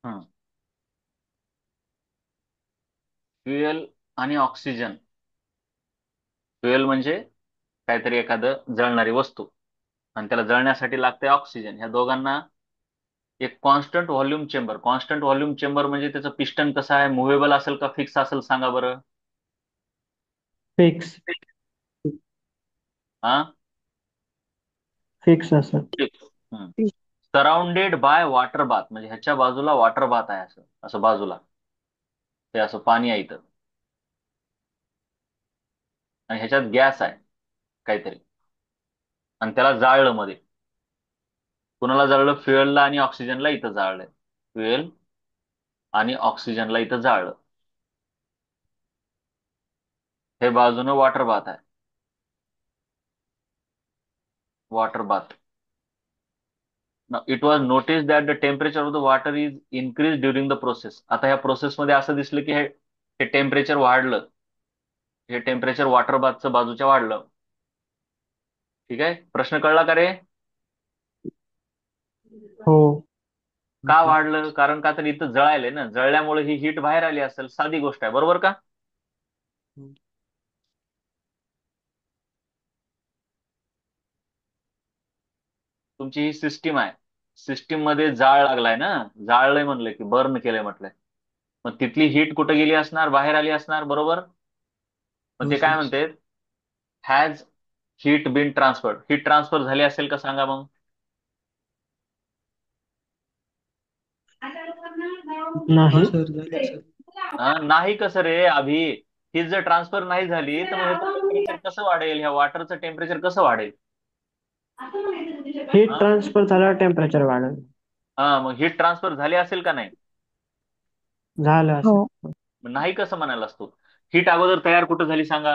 हं. फ्युएल आणि oxygen. Fuel म्हणजे काहीतरी एखादं जळणारी वस्तू, आणि त्याला जळण्यासाठी लागते ऑक्सिजन. ह्या दोघांना एक constant volume chamber. Constant volume chamber म्हणजे त्याचं पिस्टन कसं आहे, मुव्हेबल असेल का फिक्स असेल, सांगा बरं. फिक्स. हा. फिक्स असं. Fix. Surrounded by water bath, म्हणजे ह्याच्या बाजूला वॉटर बाथ आहे, असं असं बाजूला ते असं पाणी आहे इथं, आणि ह्याच्यात गॅस आहे काहीतरी, आणि त्याला जाळलं मध्ये. कुणाला जाळलं? फ्युएलला आणि ऑक्सिजनला इथं जाळलंय. फ्युएल आणि ऑक्सिजनला इथं जाळलं. हे बाजूनं वॉटर बाथ आहे. Water bath. It was notice that the temperature of the water is increase during the process. आता ह्या प्रोसेसमध्ये असं दिसलं की हे टेम्परेचर वाढलं. हे टेम्परेचर वॉटर बाथचं बाजूच्या वाढलं. ठीक आहे, प्रश्न कळला का रे? हो. का वाढलं? कारण का तर इथं जळायलंय ना, जळल्यामुळे ही हीट बाहेर आली असेल. साधी गोष्ट आहे, बरोबर का? तुमची ही सिस्टीम आहे. सिस्टीम मध्ये जाळ लागलाय ना, जाळलंय म्हणलंय की बर्न केलंय म्हटलंय. मग तिथली हीट कुठे गेली असणार? बाहेर आली असणार, बरोबर. मग हो ते काय सर. म्हणते? Has heat been transfer. Heat transfer झाली असेल का, सांगा मग. नाही सर, झाली असेल. नाही कसं रे अभि? हीट जर ट्रान्सफर नाही झाली तर मग ह्याचं टेम्परेचर कसं वाढेल? ह्या वॉटरचं टेम्परेचर कसं वाढेल? हीट हा. ट्रान्सफर झाल्यावर टेम्परेचर वाढेल. मग हीट ट्रान्सफर झाली असेल का नाही? झालं असेल. हो. मग नाही कसं म्हणायला असतो? हीट अगोदर तयार कुठं झाली सांगा?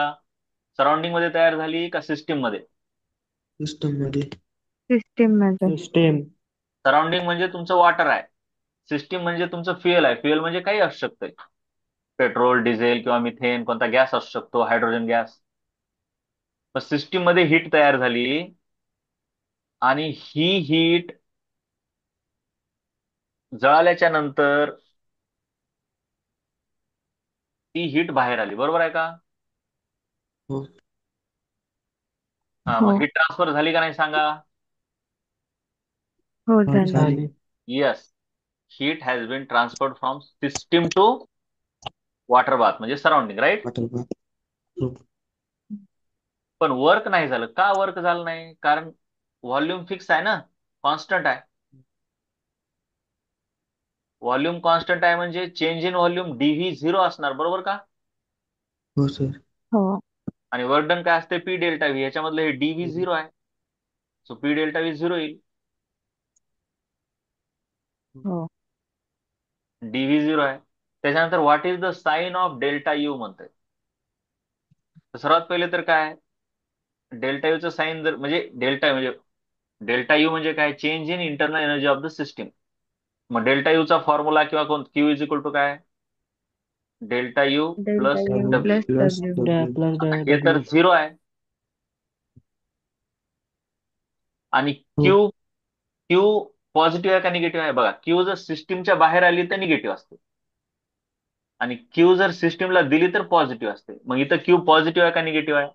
सराउंडिंग मध्ये तयार झाली का सिस्टीम मध्ये? सिस्टम मध्ये. सिस्टीम मध्ये. सिस्टीम. सराउंडिंग म्हणजे तुमचं वॉटर आहे. सिस्टीम म्हणजे तुमचं फ्युएल आहे. फ्युएल म्हणजे काही असू शकतंय. पेट्रोल, डिझेल किंवा मिथेन, कोणता गॅस असू शकतो, हायड्रोजन गॅस. मग सिस्टीम मध्ये हीट तयार झाली, आणि ही हीट जळाल्याच्या नंतर ती हीट बाहेर आली, बरोबर आहे का? हो. मग हो. हीट ट्रान्सफर झाली का नाही सांगा? हो हो झाली. झाली. Yes. Heat has been transferred from system to water bath, म्हणजे सराउंडिंग, राईट. Water bath. हो. पण वर्क नाही झालं. का वर्क झालं नाही? कारण व्हॉल्यूम फिक्स आहे ना, कॉन्स्टंट आहे. व्हॉल्यूम कॉन्स्टंट आहे म्हणजे change in volume DV zero असणार, बरोबर का? हो सर. हो. आणि वर्क डन काय असते? P delta V. ह्याच्यामधलं हे डीव्ही झिरो आहे, so P delta V zero येईल. हो. डीव्ही झिरो आहे. त्याच्यानंतर what is the sign of delta U म्हणतंय. तर सर्वात पहिले तर काय, डेल्टा यूचं साइन जर म्हणजे डेल्टा यू म्हणजे काय? Change in internal energy of the system. मग डेल्टा यूचा फॉर्म्युला किंवा कोण, क्यू इज इक्वल टू काय? Delta you delta plus U W W. Plus plus W. Plus हे तर डब्ल्यू. झिरो आहे. आणि हो. क्यू, क्यू पॉझिटिव्ह आहे का निगेटिव्ह आहे? बघा, क्यू जर सिस्टीमच्या बाहेर आली तर निगेटिव्ह असते, आणि क्यू जर सिस्टीमला दिली तर पॉझिटिव्ह असते. मग इथं क्यू पॉझिटिव्ह आहे का निगेटिव्ह आहे?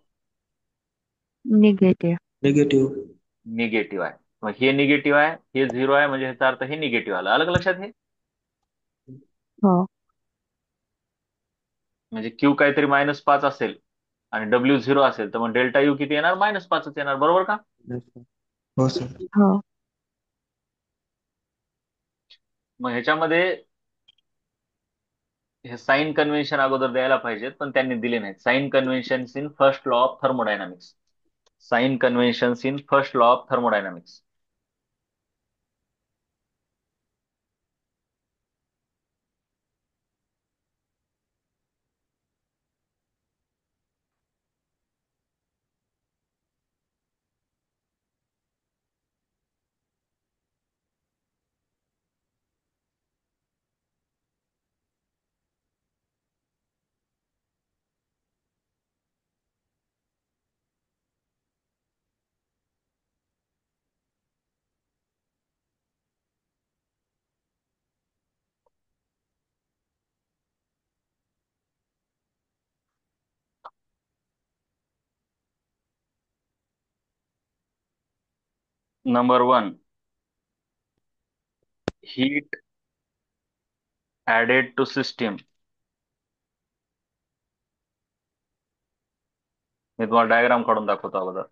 निगेटिव्ह. निगेटिव्ह. निगेटिव्ह आहे. मग हे निगेटिव्ह आहे, हे झिरो आहे, म्हणजे ह्याचा अर्थ हे निगेटिव्ह आलं. अलग लक्षात हे. हो. म्हणजे क्यू काहीतरी -5 असेल आणि डब्ल्यू झिरो असेल, तर मग डेल्टा यू किती येणार? -5च येणार, बरोबर का? हो सर. हो. मग ह्याच्यामध्ये हे साइन कन्व्हेन्शन अगोदर द्यायला पाहिजेत, पण त्यांनी दिले नाहीत. Sign conventions in first law of thermodynamics. Sign conventions in first law of thermodynamics. Number one, heat added to system. मी तुम्हाला डायग्राम काढून दाखवतो अगोदर.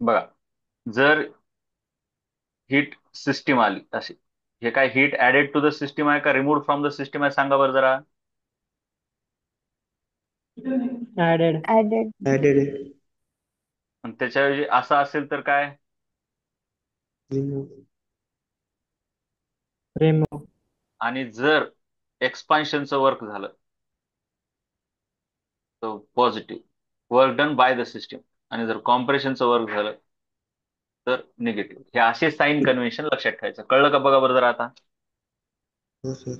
बघा, जर हीट सिस्टीम आली अशी, हे काय heat added to the system आहे का रिमूव्ह फ्रॉम द सिस्टीम आहे, सांगा बरं जरा. ऍडेड. ऍडेड. ऍडेड आहे. आणि त्याच्याऐवजी असं असेल तर काय? रिमूव्ह. रिमूव्ह. आणि जर एक्सपान्शनचं वर्क झालं तर positive, work done by the system. आणि जर कॉम्प्रेशनचं वर्क झालं तर निगेटिव्ह. हे असे साइन कन्व्हेन्शन लक्षात ठेवायचं. कळलं का बघा बरं जरा आता. हो sir.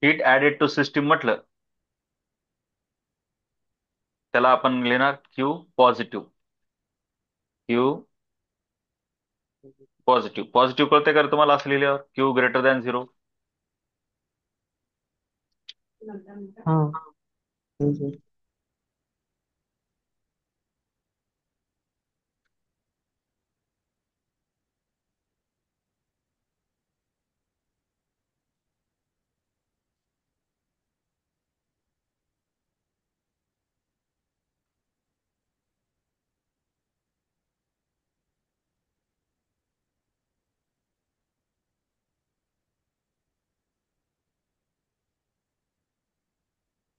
Heat added to system म्हटलं त्याला आपण लिहिणार Q positive. Q positive. Positive कळते का रे तुम्हाला असं लिहिल्यावर? Q greater than zero. हा. हो sir.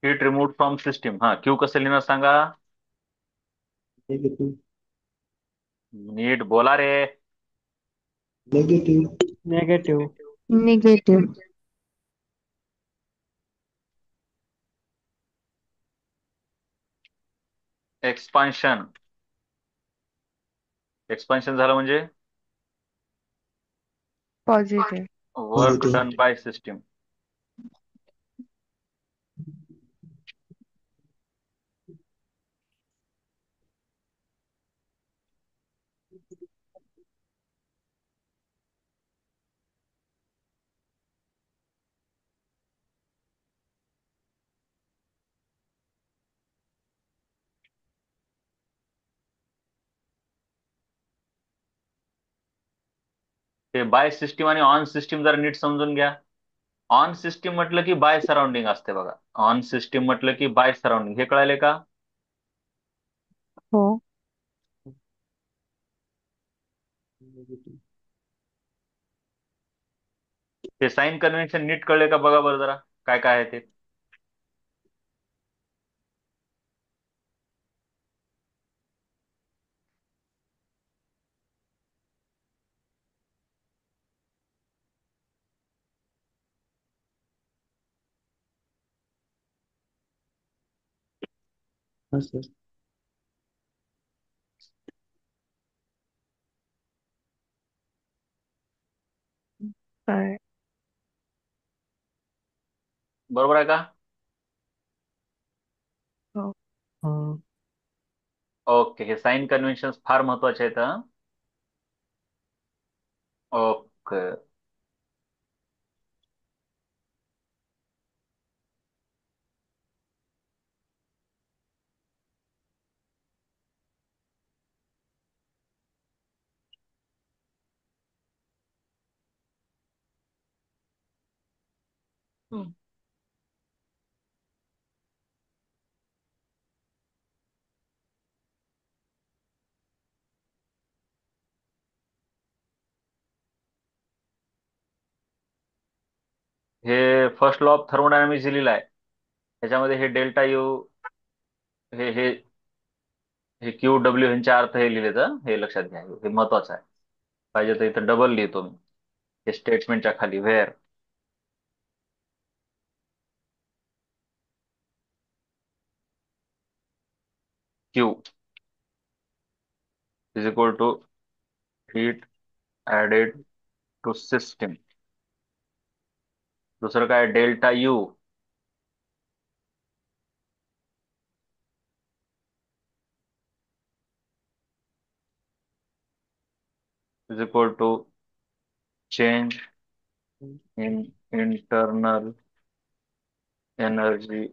Heat remove from system. हा, क्यू कसं लिहिणार सांगा. निगेटिव्ह. नीट बोला रे. Negative. Negative. Negative. Expansion. Expansion झालं म्हणजे positive. Work positive. Done by system. ते बाय सिस्टीम आणि ऑन सिस्टीम जरा नीट समजून घ्या. ऑन सिस्टीम म्हटलं की बाय सराउंडिंग असते बघा. ऑन सिस्टीम म्हटलं की बाय सराउंडिंग, हे कळाले का? हो. निगेटिव्ह. ते साइन कन्व्हेन्शन नीट कळले का बघा बरं जरा, काय काय आहे ते. हा सर. काय? बरोबर आहे का? हो. हा. ओके, हे साइन कन्व्हेन्शन फार महत्वाचे आहेत हं. ओके. हम्म. हे फर्स्ट लॉ ऑफ थर्मोडायनामिक्स लिहिलं आहे. त्याच्यामध्ये हे डेल्टा यू, हे हे हे क्यू डब्ल्यू ह्यांचे अर्थ हे लिहिले तर हे लक्षात घ्या, हे महत्वाचं आहे. पाहिजे तर इथं डबल लिहितो मी, हे स्टेटमेंटच्या खाली where Q is equal to heat added to system. दुसरं काय, delta U is equal to change in internal energy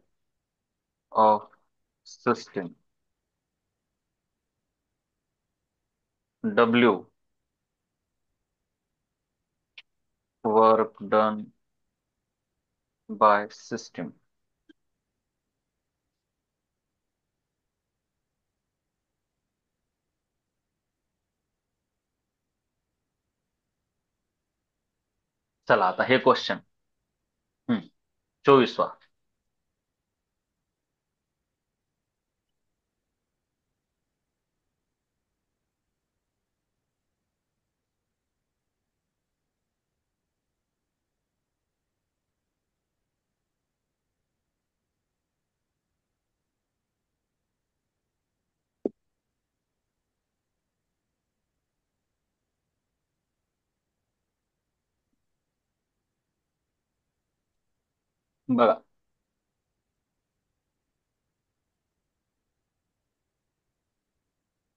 of system. W work done by system. चला आता हे क्वेश्चन 24वा. बघा,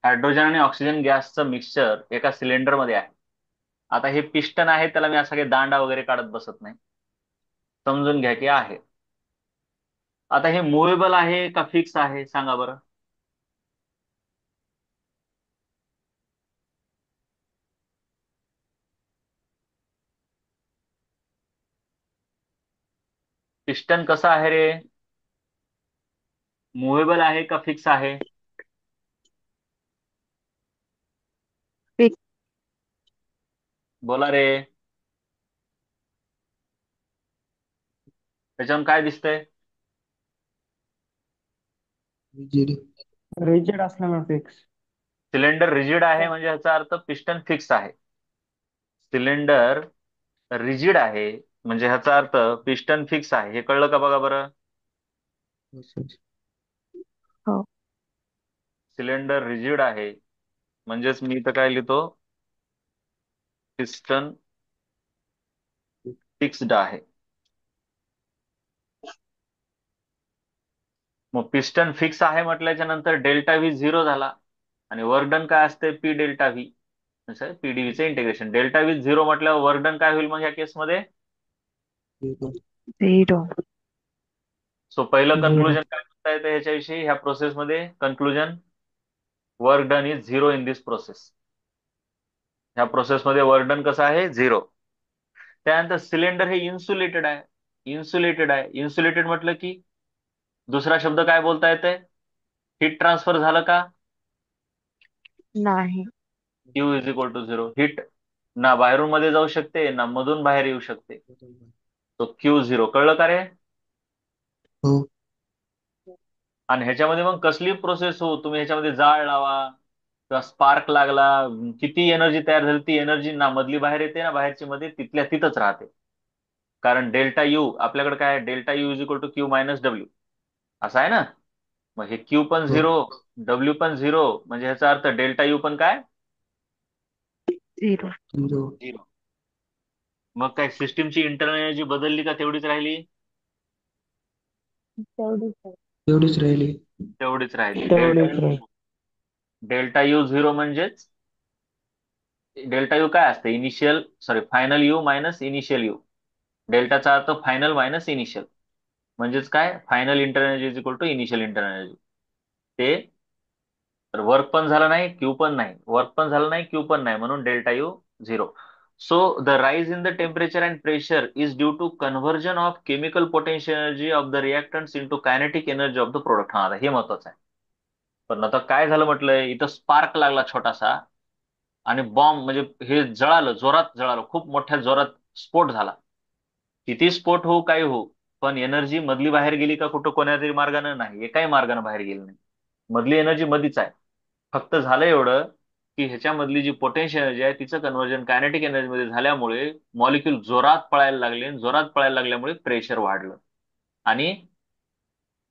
हायड्रोजन आणि ऑक्सिजन गॅसचं मिक्सचर एका सिलेंडर मध्ये आहे. आता हे पिस्टन आहे, त्याला मी असं काही दांडा वगैरे काढत बसत नाही, समजून घ्या की आहे. आता हे मुव्हेबल आहे का फिक्स आहे सांगा बरं. पिस्टन कसं आहे रे, मुव्हेबल आहे का फिक्स आहे? फिक्स. बोला रे. त्याच्यावर काय दिसतंय? रिजिड. रिजिड असल्यामुळे फिक्स. सिलेंडर रिजिड आहे म्हणजे ह्याचा अर्थ पिस्टन फिक्स आहे. सिलेंडर रिजिड आहे म्हणजे ह्याचा अर्थ पिस्टन फिक्स आहे. हे कळलं का बघा बरं. हो सर. हो. सिलेंडर रिजिड आहे म्हणजेच मी इथं काय लिहितो, पिस्टन फिक्स्ड आहे. मग पिस्टन फिक्स आहे म्हटल्याच्या नंतर डेल्टा व्ही झिरो झाला आणि वर्क डन काय असते, पी डेल्टा व्ही, पीडीव्हीचं इंटिग्रेशन. डेल्टा व्ही झिरो म्हटल्यावर वर्क डन काय होईल मग या केसमध्ये? झिरो. 0. सो पहिलं झिरो. कन्क्लुजन काय म्हणता येतं ह्याच्याविषयी, ह्या प्रोसेसमध्ये conclusion, work done is zero in this process. ह्या प्रोसेसमध्ये वर्क डन कसं आहे, झिरो. त्यानंतर सिलेंडर हे इन्सुलेटेड आहे. इन्सुलेटेड आहे, इन्सुलेटेड म्हटलं की दुसरा शब्द काय बोलता येते, हीट ट्रान्सफर झालं का? नाही. Q is equal to zero. Heat ना बाहेरून मध्ये जाऊ शकते ना मधून बाहेर येऊ शकते. तो क्यू झिरो. कळलं का रे? हो. आणि ह्याच्यामध्ये मग कसली प्रोसेस हो, तुम्ही ह्याच्यामध्ये जाळ लावा किंवा स्पार्क लागला, किती एनर्जी तयार झाली, ती एनर्जी ना मधली बाहेर येते ना बाहेरची मध्ये, तिथल्या तिथंच राहते. कारण डेल्टा यू आपल्याकडे काय आहे, delta U is equal to Q minus W असं आहे ना. मग हे क्यू पण हो. झिरो, डब्ल्यू पण झिरो, म्हणजे ह्याचा अर्थ डेल्टा यू पण काय, 0. झिरो. झिरो. मग काय सिस्टीमची इंटरनल एनर्जी बदलली का तेवढीच राहिली? तेवढीच आहे. तेवढीच राहिली. तेवढीच राहिली. डेल्टा तेवढीच राहील. डेल्टा यू झिरो म्हणजेच, डेल्टा यू काय असते, initial sorry final U minus initial U. डेल्टाचा अर्थ फायनल मायनस इनिशियल, म्हणजेच काय, final internal energy is equal to initial internal energy. ते तर वर्क पण झालं नाही, क्यू पण नाही, वर्क पण झालं नाही, क्यू पण नाही, म्हणून delta U zero. So the rise in the temperature and pressure is due to conversion of chemical potential energy of the reactants into kinetic energy of the product. हा आता हे महत्वाचं आहे. पण आता काय झालं म्हटलंय, इथं स्पार्क लागला छोटासा आणि बॉम्ब म्हणजे हे जळालं, जोरात जळालं, खूप मोठ्या जोरात स्फोट झाला. किती स्फोट हो काही हो, पण एनर्जी मधली बाहेर गेली का कुठं कोणत्या तरी मार्गानं? नाही, एकाही मार्गाने बाहेर गेली नाही. मधली एनर्जी मधीच आहे. फक्त झालं एवढं की ह्याच्यामधली जी पोटेन्शियल एनर्जी आहे तिचं कन्व्हर्जन कायनेटिक एनर्जी मध्ये झाल्यामुळे मॉलिक्यूल जोरात पळायला लागले आणि जोरात पळायला लागल्यामुळे प्रेशर वाढलं आणि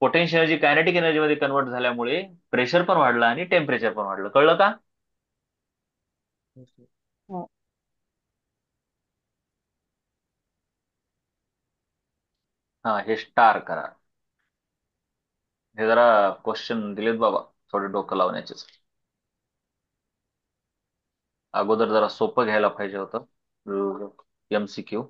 पोटेन्शियल एनर्जी कायनेटिक एनर्जी मध्ये कन्वर्ट झाल्यामुळे प्रेशर पण वाढलं आणि टेम्परेचर पण वाढलं. कळलं का? हो सर. हो. हा, हे स्टार करा. हे जरा क्वेश्चन दिलेत बाबा, थोडे डोकं लावण्याचेच. अगोदर जरा सोपं घ्यायला पाहिजे होतं. MCQ.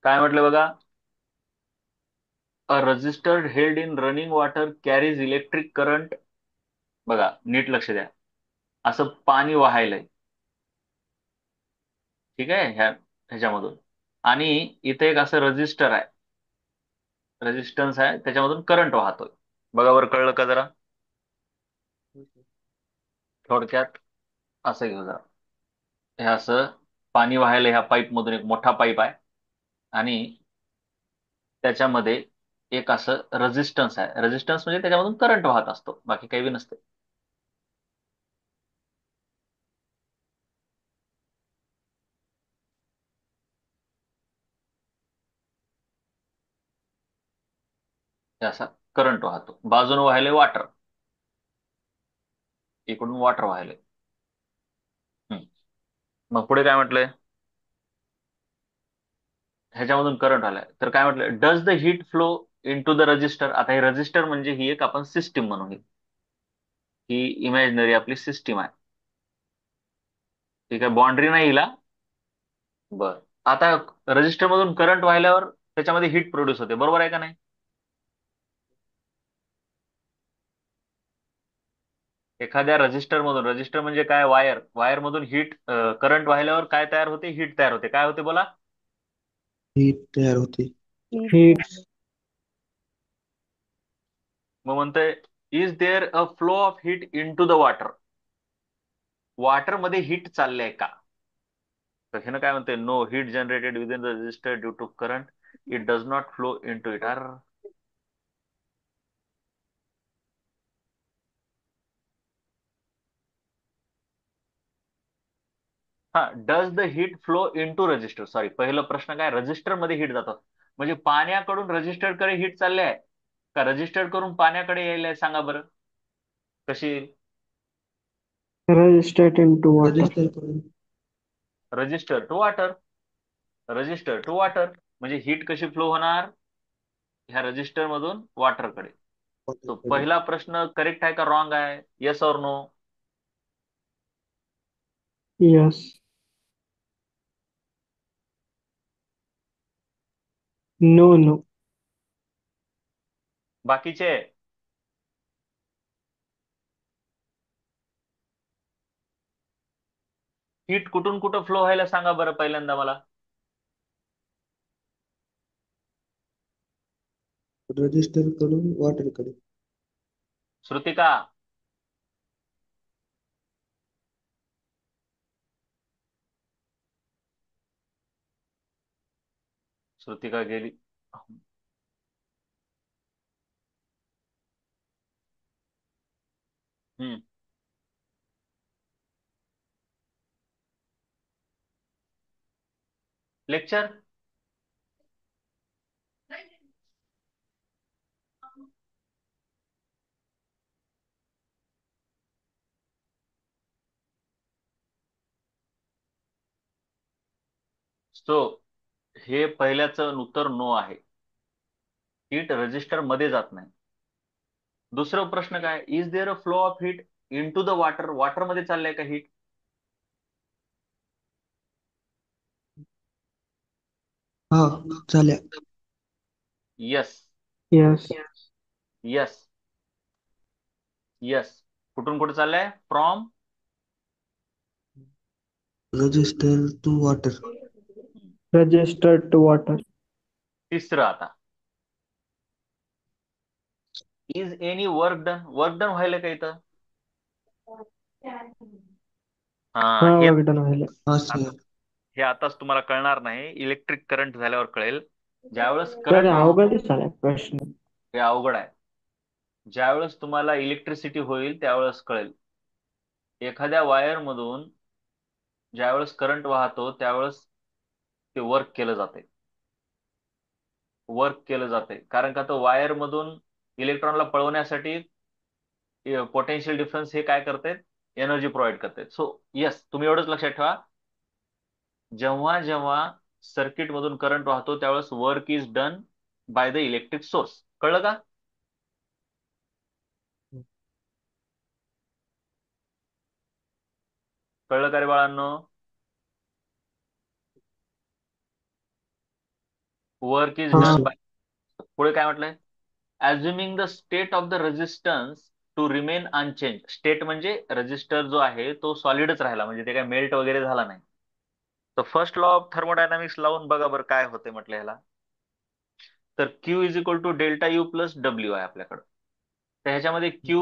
काय म्हटलं बघा, a register held in running water carries electric current. बघा नीट लक्ष द्या, असं पाणी वाहायलंय, ठीक आहे, ह्याच्यामधून, आणि इथे एक असं रजिस्टर आहे, रेजिस्टन्स आहे, त्याच्यामधून करंट वाहतोय. बघा बरं, कळलं का जरा? हो सर. थोडक्यात असं घेऊ जरा. हे असं पाणी वाहायला ह्या पाईप मधून, एक मोठा पाईप आहे आणि त्याच्यामध्ये एक असं रेजिस्टन्स आहे. रेजिस्टन्स म्हणजे त्याच्यामधून करंट वाहत असतो, बाकी काही बी नसते. हे असा करंट वाहतो. बाजूने वाहिले वॉटर, इकडून वॉटर वाहिले. मग पुढे काय म्हटलंय, ह्याच्यामधून करंट आलाय तर काय म्हटलं, does the heat flow in to the register. आता हे रजिस्टर म्हणजे ही एक आपण सिस्टीम म्हणू, ही इमॅजिनरी आपली सिस्टीम आहे, ठीक आहे, बाउंड्री नाही हिला. बर, आता रजिस्टर मधून करंट वाहिल्यावर त्याच्यामध्ये हीट प्रोड्यूस होते, बरोबर आहे का नाही? एखाद्या रजिस्टर मधून, रजिस्टर म्हणजे काय, वायर, वायर मधून हीट, करंट वाहिल्यावर काय तयार होते? हीट तयार होते. काय होते बोला? हीट तयार होते. Heat heat. मग म्हणतोय, is there a flow of heat in to the water. Water मध्ये हीट चाललंय का? तर ह्यानं काय म्हणते, no heat generated within the register due to current, it does not flow in to it. आर, हा, does the heat flow in to register. Sorry, पहिला प्रश्न काय, रजिस्टर मध्ये हीट जातं म्हणजे पाण्याकडून रजिस्टर कडे हीट चालले आहे का रजिस्टर करून पाण्याकडे यायला आहे? सांगा बरं कशी येईल? Resistor into water. रजिस्टर करून register to water, register to water, म्हणजे हीट कशी फ्लो होणार ह्या रजिस्टर मधून वॉटरकडे. तो वॉटरकडे. पहिला प्रश्न करेक्ट आहे का रॉंग आहे? येस और नो? Yes. No, no. बाकीचे हीट कुठून कुठं फ्लो व्हायला सांगा बरं पहिल्यांदा मला. रजिस्टर करून वॉटरकडे. श्रुतिका, श्रुतिका गेली. हम्म, लेक्चर. सो हे पहिल्याचं उत्तर नो आहे, हीट रजिस्टर मध्ये जात नाही. दुसरा प्रश्न काय, is there a flow of heat in to the water. Water मध्ये चाललंय का हीट? हा झाल्या. यस. Yes. यस. यस. कुठून कुठे चाललंय? From. Register to water. Registered to water. तिसरं आता. Is any work done? Work done व्हायला का इथं? हा, हा हे वर्क डन व्हायला. हा आता सर. हे आताच तुम्हाला कळणार नाही. इलेक्ट्रिक करंट झाल्यावर कळेल. ज्यावेळेस तर करंट अवघडच झालाय प्रश्न. हे अवघड आहे. ज्यावेळेस तुम्हाला इलेक्ट्रिसिटी होईल त्यावेळेस कळेल. एखाद्या वायर मधून ज्यावेळेस करंट वाहतो त्यावेळेस ते वर्क केलं जाते कारण का तो वायर मधून इलेक्ट्रॉनला पळवण्यासाठी पोटेन्शियल डिफरन्स हे काय करते? एनर्जी प्रोव्हाइड करते. सो येस, तुम्ही एवढंच लक्षात ठेवा. जेव्हा जेव्हा सर्किट मधून करंट वाहतो त्यावेळेस work is done by the electric source. कळलं का? कळलं का रे बाळांनो? वर्क इज हो हा. Done sir. बाय. पुढे काय म्हटलंय? Assuming the state of the resistance to remain unchange. State म्हणजे रेझिस्टर जो आहे तो सॉलिडच राहिला, म्हणजे ते काय मेल्ट वगैरे झाला नाही. तर फर्स्ट लॉ ऑफ थर्मोडायनामिक्स लावून बघा बरं काय होते म्हटलं ह्याला. तर Q is equal to delta U plus W आहे आपल्याकडं. तर ह्याच्यामध्ये क्यू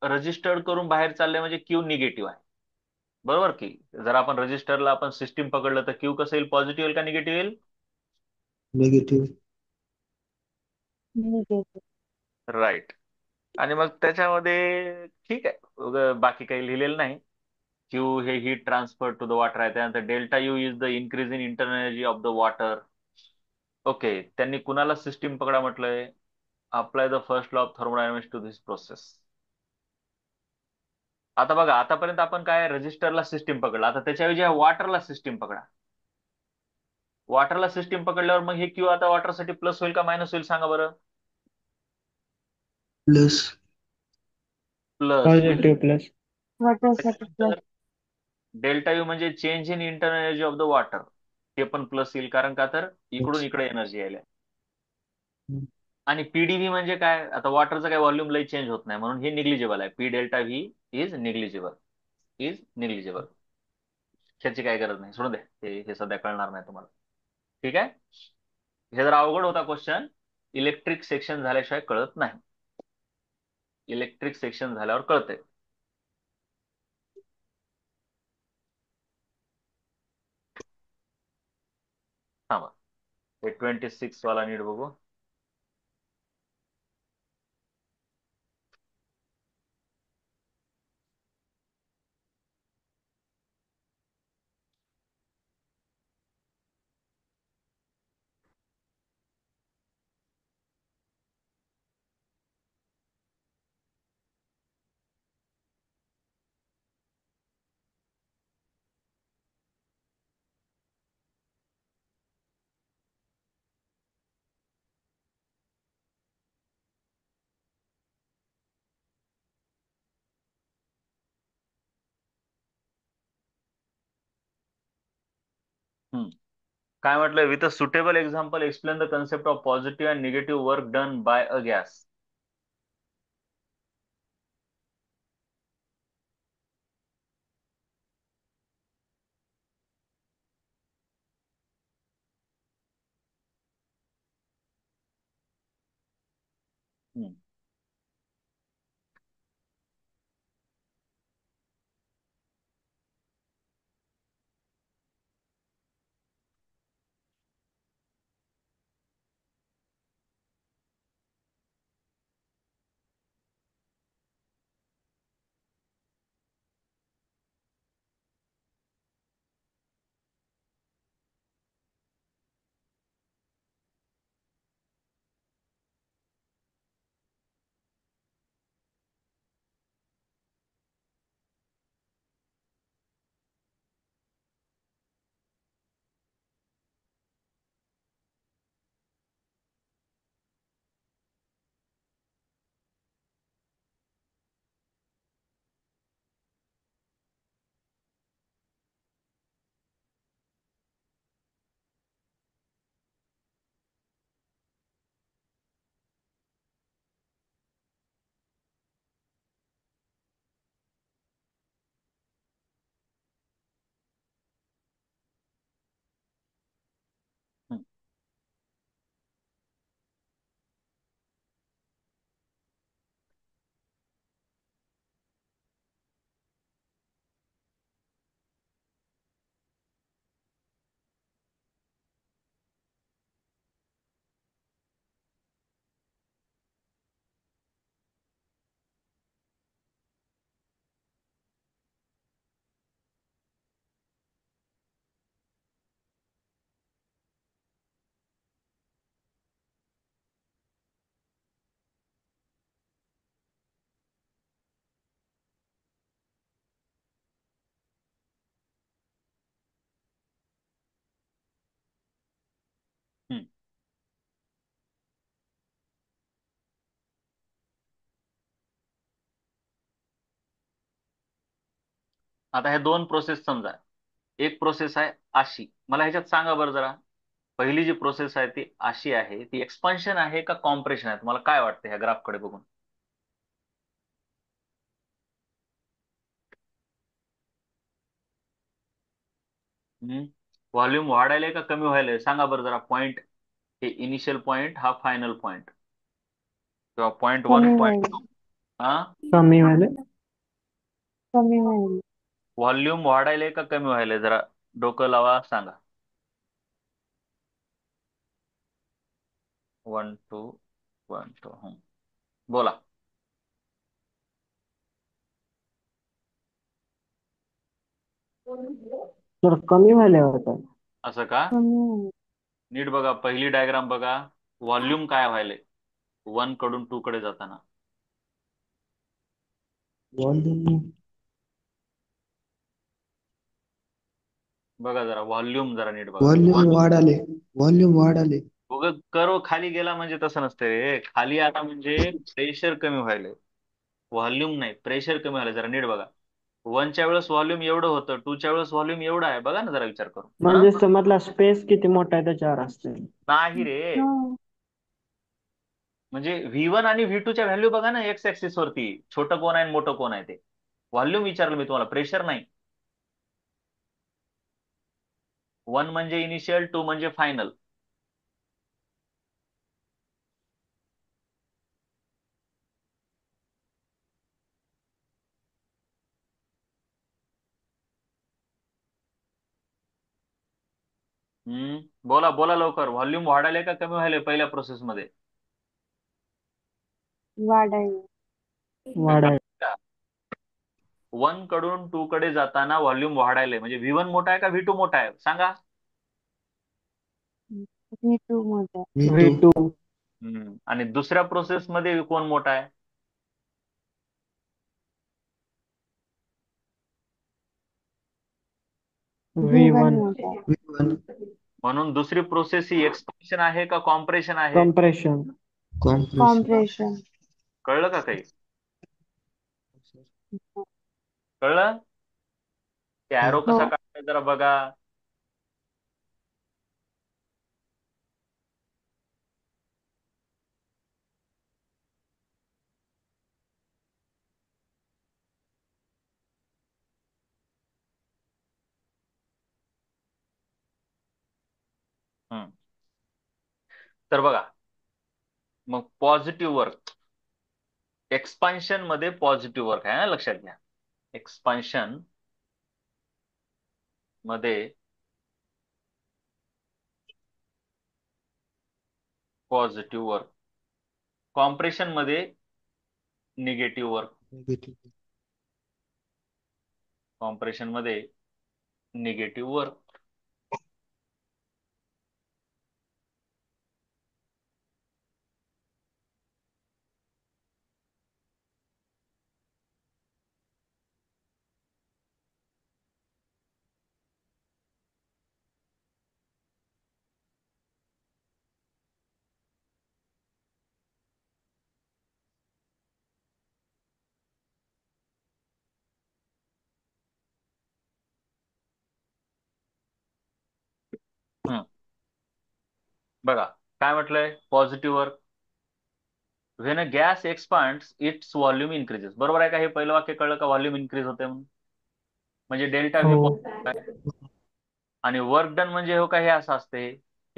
रजिस्टर्ड करून बाहेर चाललंय म्हणजे क्यू निगेटिव्ह आहे. बरोबर की? जर आपण रजिस्टरला आपण सिस्टीम पकडलं तर क्यू कसं येईल? पॉझिटिव्ह येईल का निगेटिव्ह येईल? निगेटिव्ह. निगेटिव्ह. राईट. आणि मग त्याच्यामध्ये ठीक आहे, बाकी काही लिहिलेलं नाही. क्यू हे heat transfer to the water आहे. त्यानंतर delta U is the increase in internal energy of the water. Okay, त्यांनी कुणाला सिस्टीम पकडा म्हटलंय? Apply the first law of thermodynamics to this process. आता बघा, आतापर्यंत आपण काय रजिस्टरला सिस्टीम पकडला, आता त्याच्याऐवजी वॉटरला सिस्टीम पकडा. वॉटरला सिस्टीम पकडल्यावर मग हे क्यू आता वॉटरसाठी प्लस होईल का मायनस होईल सांगा बरं? प्लस. प्लस म्हणजे पॉझिटिव्ह प्लस. वॉटरसाठी प्लस. त्याच्यानंतर डेल्टा यू म्हणजे change in internal energy of the water. ते पण प्लस येईल कारण का तर इकडून इकडे एनर्जी यायला. आणि पीडीव्ही म्हणजे काय? आता वॉटरचं काय व्हॉल्यूम लई चेंज होत नाही म्हणून हे निग्लिजिबल आहे. P delta V is negligible. Is negligible. ह्याची काय गरज नाही, सोडून दे. हे सध्या कळणार नाही तुम्हाला. ठीक आहे. हे जर अवघड होता क्वेश्चन. इलेक्ट्रिक सेक्शन झाल्याशिवाय कळत नाही. इलेक्ट्रिक सेक्शन झाल्यावर कळते. थांबा, हे 26 वाला नीट बघू. हम्म. काय म्हटलंय? With a suitable example explain the concept of positive and negative work done bye a gas. आता हे दोन प्रोसेस समजा. एक प्रोसेस आहे अशी. मला ह्याच्यात सांगा बरं जरा, पहिली जी प्रोसेस आहे ती अशी आहे, ती एक्सपान्शन आहे का कॉम्प्रेशन आहे? तुम्हाला काय वाटतं ह्या ग्राफकडे बघून? हम्म व्हॉल्यूम वाढायलाय का कमी व्हायलाय? सांगा बरं जरा. पॉइंट हे इनिशियल पॉइंट, हा फायनल पॉइंट, किंवा पॉइंट वन, कमी पॉइंट होईल. टू. हा, कमी वाले. कमी होईल. व्हॉल्यूम वाढायलाय का कमी व्हायलाय? जरा डोकं लावा, सांगा. 1 2 1 2. बोला. तर कमी वाले होतात. असं का? कमी होईल. नीट बघा, पहिली डायग्राम बघा. व्हॉल्यूम काय व्हायलंय 1 कडून 2 कडे जाताना? वॉल्यूम बघा जरा व्हॉल्यूम, जरा नीट बघा. वॉल्यूम वाढाले. वॉल्यूम वाढाले. उगा कर्व खाली गेला म्हणजे तसं नसतं रे. खाली आला म्हणजे प्रेशर कमी व्हायलंय. व्हॉल्यूम नाही, प्रेशर कमी व्हायलंय. जरा नीट बघा. वनच्या वेळेस व्हॉल्यूम एवढं होतं, टूच्या वेळेस व्हॉल्यूम एवढं आहे. बघा ना जरा, विचार करून. हा, म्हणजे समजला स्पेस किती मोठा आहे त्याच्यावर असते. नाही रे. हो. म्हणजे V1 आणि V2 च्या व्हॅल्यू बघा ना, एक्स ऍक्सिस वरती. छोटं कोण आहे आणि मोठं कोण आहे ते. व्हॉल्यूम विचारलं मी तुम्हाला, प्रेशर नाही. 1 म्हणजे इनिशियल, 2 म्हणजे फायनल. बोला बोला लवकर. व्हॉल्यूम वाढायला का कमी व्हायलंय पहिल्या प्रोसेस मध्ये? वाढाईल. वाढाय. 1 कडून 2 कडे जाताना व्हॉल्यूम वाढायलंय म्हणजे V1 मोठा आहे का V2 मोठा आहे? सांगा. V2 मध्ये. V2. V2. आणि दुसऱ्या प्रोसेस मध्ये कोण मोठा आहे? V1 V1. मध्ये. V1. म्हणून दुसरी प्रोसेस ही एक्सपान्शन आहे का कॉम्प्रेशन आहे? कॉम्प्रेशन. कॉम्प्रेशन. कॉम्प्रेशन. कळलं का काही? कळलं? ते हो. ऍरो हो. कसा काढायचा जरा बघा. हम्म तर बघा, मग पॉझिटिव्ह वर्क. एक्सपान्शन मध्ये पॉझिटिव्ह वर्क आहे ना, लक्षात घ्या. एक्सपान्शन मध्ये पॉझिटिव्ह वर्क, कॉम्प्रेशन मध्ये निगेटिव्ह वर्क. निगेटिव्ह. कॉम्प्रेशन मध्ये निगेटिव्ह वर्क. बघा काय म्हटलंय, positive work. When a gas expands it's volume increases. बरोबर आहे का? हे पहिलं वाक्य कळलं का? व्हॉल्यूम इन्क्रीज होते म्हणून. म्हणजे डेल्टा हो. व्ही पॉझिटिव्ह आहे. आणि वर्क डन म्हणजे हो का, हे असं असते,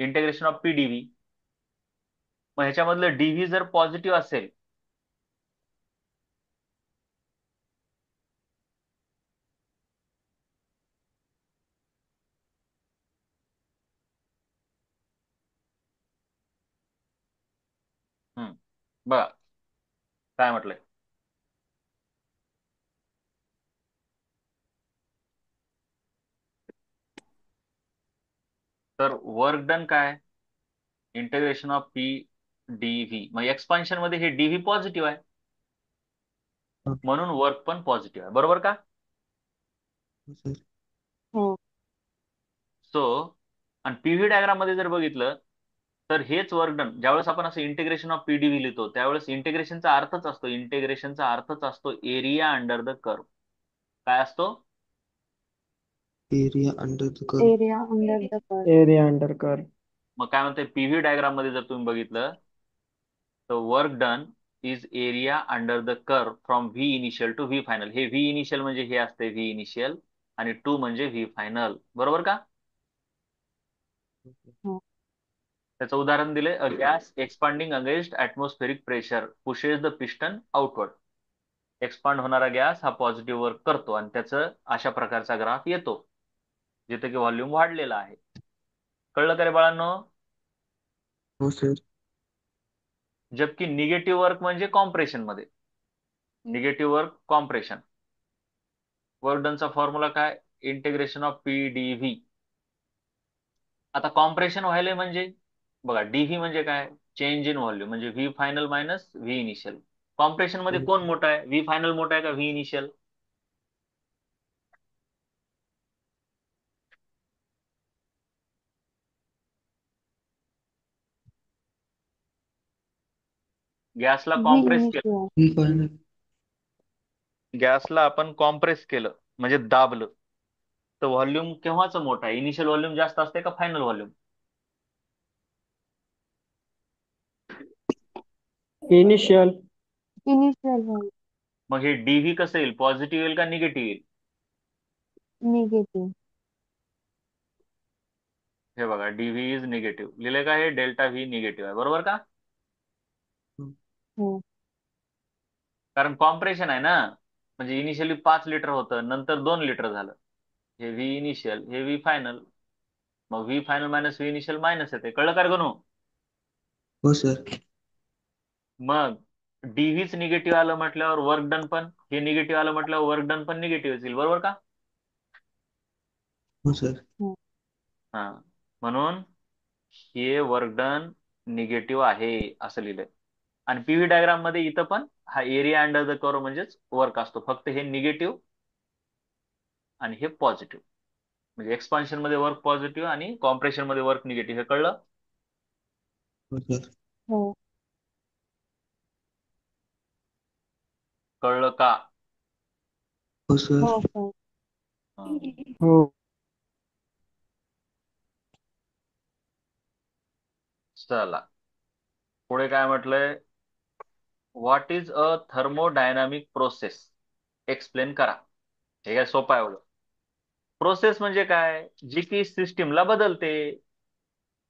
इंटिग्रेशन ऑफ पी डीव्ही. मग ह्याच्यामधलं डीव्ही जर पॉझिटिव्ह असेल, हम्म बघा काय म्हटलंय. तर वर्क डन काय, इंटिग्रेशन ऑफ पी डीव्ही. मग एक्सपान्शन मध्ये हे डीव्ही पॉझिटिव्ह आहे, म्हणून वर्क पण पॉझिटिव्ह आहे. बरोबर का? सर. हो. सो, आणि पीव्ही डायग्राम मध्ये जर बघितलं, तर हेच वर्क डन. ज्यावेळेस आपण असं इंटिग्रेशन ऑफ पीडीव्ही लिहितो, त्यावेळेस इंटिग्रेशनचा अर्थच असतो एरिया अंडर द कर्व. काय असतो? Area under the curve. Area under the curve. Area under curve. मग काय म्हणते पीव्ही डायग्राम मध्ये जर तुम्ही बघितलं तर work done is area under the curve from V initial to V final. हे व्ही इनिशियल म्हणजे हे असते व्ही इनिशियल आणि टू म्हणजे व्ही फायनल. बरोबर का? हो. त्याचं उदाहरण दिले a gas expanding against atmospheric pressure pushes the piston outward. Expand होणारा गॅस हा पॉझिटिव्ह वर्क करतो आणि त्याचं अशा प्रकारचा ग्राफ येतो जिथे की व्हॉल्यूम वाढलेला आहे. कळलं का रे बाळांनो? हो सर. जबकि निगेटिव्ह वर्क म्हणजे कॉम्प्रेशन मध्ये. Negative work compression. वर्क डनचा फॉर्म्युला काय? Integration of P D V. आता कॉम्प्रेशन व्हायला म्हणजे बघा डीव्ही म्हणजे काय? चेंज इन व्हॉल्यूम म्हणजे V final minus V initial. Compression मध्ये कोण मोठा आहे? व्ही फायनल मोठा आहे का व्ही इनिशियल? गॅसला व्ही कॉम्प्रेस केलं. इनिशियल. V final. गॅसला आपण कॉम्प्रेस केलं म्हणजे दाबलं तर व्हॉल्यूम केव्हाच मोठा आहे? इनिशियल व्हॉल्यूम जास्त असते का final volume? Initial. Initial value. मग हे डीव्ही कसं येईल? पॉझिटिव्ह येईल का निगेटिव्ह येईल? निगेटिव्ह. हे बघा डीव्ही इज निगेटिव्ह लिहिले का? हे डेल्टा व्ही निगेटिव्ह आहे. बरोबर का? हो. कारण कॉम्प्रेशन आहे ना. म्हणजे इनिशियली 5 लिटर होतं नंतर 2 लिटर झालं. हे व्ही इनिशियल हे व्ही फायनल. मग V final minus V initial minus येते. कळलं का रे गणू? हो सर. मग डीव्हीच निगेटिव्ह आलं म्हटल्यावर वर्क डन पण हे निगेटिव्ह आलं म्हटल्यावर वर्क डन पण निगेटिव्ह येईल. बरोबर का? हो सर. हो. हा म्हणून हे वर्क डन निगेटिव्ह आहे असं लिहिलंय. आणि पीव्ही डायग्राम मध्ये इथं पण हा एरिया अंडर द कर्व म्हणजेच वर्क असतो. फक्त हे निगेटिव्ह आणि हे पॉझिटिव्ह. म्हणजे एक्सपान्शन मध्ये वर्क पॉझिटिव्ह आणि कॉम्प्रेशन मध्ये वर्क निगेटिव्ह. हे कळलं? हो सर. हो. कळलं का? हो सर. हो सर. हा. हो. चला पुढे काय म्हटलंय? What is a thermodynamic process? Explain करा. हे काय सोपं आहे एवढं. प्रोसेस म्हणजे काय? जी की सिस्टीमला बदलते.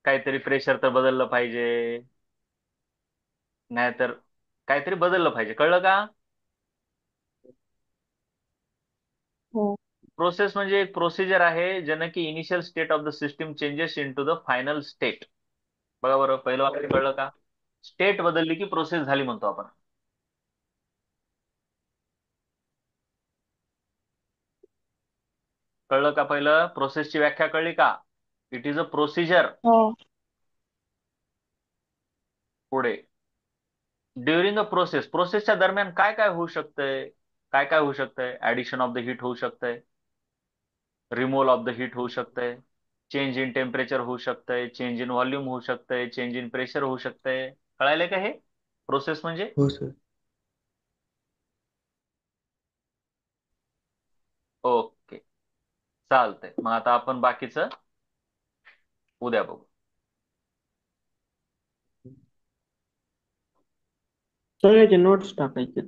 काहीतरी प्रेशर तर बदललं पाहिजे नाहीतर काहीतरी बदललं पाहिजे. कळलं का? हो. प्रोसेस म्हणजे एक प्रोसिजर आहे ज्यानं की initial state of the system changes in to the final state. बघा बरं पहिलं वाक्य कळलं का? स्टेट बदलली की प्रोसेस झाली म्हणतो आपण. कळलं का? पहिलं प्रोसेसची व्याख्या कळली का? It is a procedure. हो. पुढे ड्युरिंग अ प्रोसेस. प्रोसेसच्या दरम्यान काय काय होऊ शकतंय? काय काय होऊ शकतंय? ऍडिशन ऑफ द हीट होऊ शकतंय. रिमूव्हल ऑफ द हीट होऊ शकतंय. चेंज इन टेम्परेचर होऊ शकतंय. चेंज इन व्हॉल्यूम होऊ शकतंय. चेंज इन प्रेशर होऊ शकतंय. कळायलंय का हे प्रोसेस म्हणजे? हो सर. ओके चालतंय. मग आता आपण बाकीचं उद्या बघू. सगळ्याचे नोट्स टाकायचे.